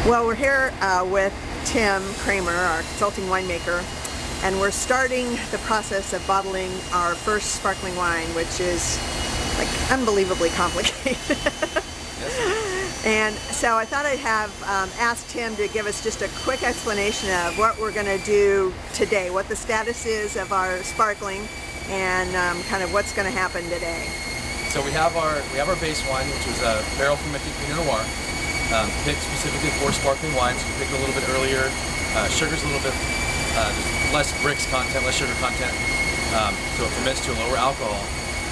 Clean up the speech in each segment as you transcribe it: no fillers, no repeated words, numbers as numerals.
Well, we're here with Tim Kramer, our consulting winemaker, and we're starting the process of bottling our first sparkling wine, which is like unbelievably complicated. And so I thought I'd have asked Tim to give us just a quick explanation of what we're going to do today, what the status is of our sparkling, and kind of what's going to happen today. So we have our base wine, which is a barrel fermented Pinot Noir, picked specifically for sparkling wines. We picked a little bit earlier. Sugar's a little bit less bricks content, less sugar content, so it ferments to a lower alcohol.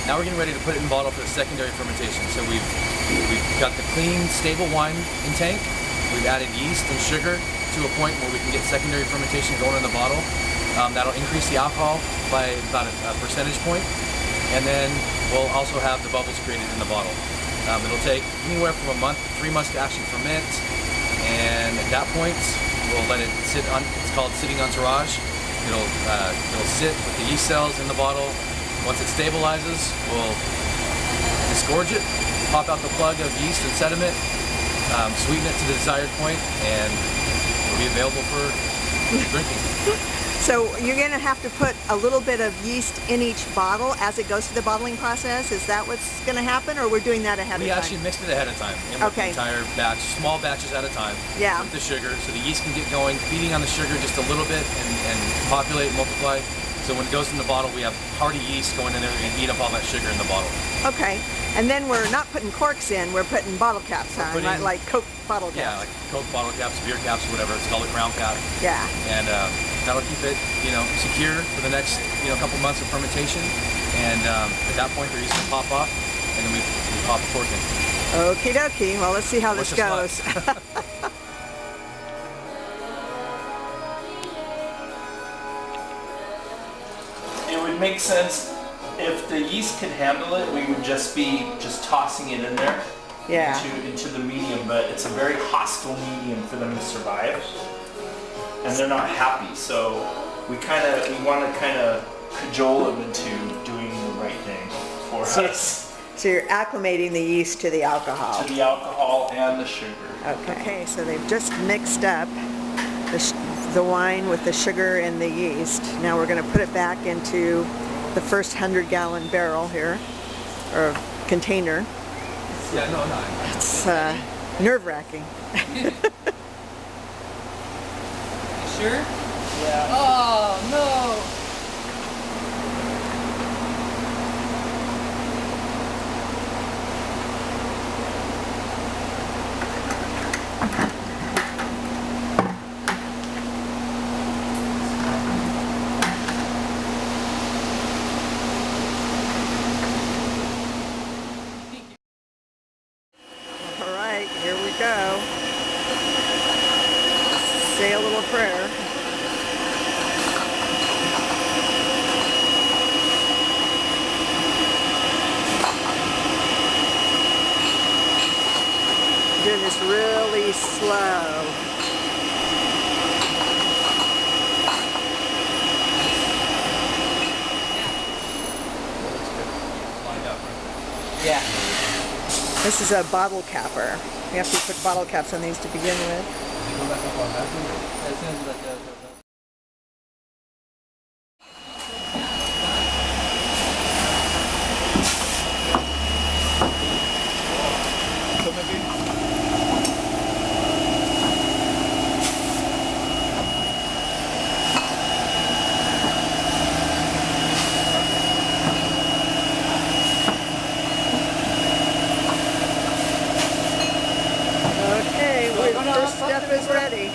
Now we're getting ready to put it in bottle for the secondary fermentation. So we've got the clean, stable wine in tank. We've added yeast and sugar to a point where we can get secondary fermentation going in the bottle. That'll increase the alcohol by about a percentage point. And then we'll also have the bubbles created in the bottle. It'll take anywhere from a month to 3 months to actually ferment, and at that point we'll let it sit on. It's called sitting entourage. It'll sit with the yeast cells in the bottle. Once it stabilizes, we'll disgorge it, pop out the plug of yeast and sediment, sweeten it to the desired point, and it'll be available for drinking. So you're going to have to put a little bit of yeast in each bottle as it goes through the bottling process? Is that what's going to happen, or we're doing that ahead of time? We actually mixed it ahead of time in the entire batch, small batches at a time, with the sugar, so the yeast can get going, feeding on the sugar just a little bit and populate, multiply. So when it goes in the bottle, we have hearty yeast going in there and eat up all that sugar in the bottle. Okay, and then we're not putting corks in, we're putting bottle caps on, like Coke bottle caps. Yeah, like Coke bottle caps, beer caps, whatever. It's called a crown cap. Yeah. And that'll keep it, secure for the next, couple months of fermentation. And at that point, the yeast will pop off, and then we pop the cork in. Okie dokie. Well, let's see how this goes. It would make sense if the yeast could handle it. We would just be tossing it in there into the medium, but it's a very hostile medium for them to survive, and they're not happy. So we want to kind of cajole them into doing the right thing for us. So you're acclimating the yeast to the alcohol. To the alcohol and the sugar. Okay, so they've just mixed up the wine with the sugar and the yeast. Now we're going to put it back into the first 100-gallon barrel here, or container. Yeah, no. It's nerve-wracking. You sure? Yeah. Oh, no! Here we go. Say a little prayer. Doing this really slow. Yeah. This is a bottle capper. We have to put bottle caps on these to begin with. First step is ready.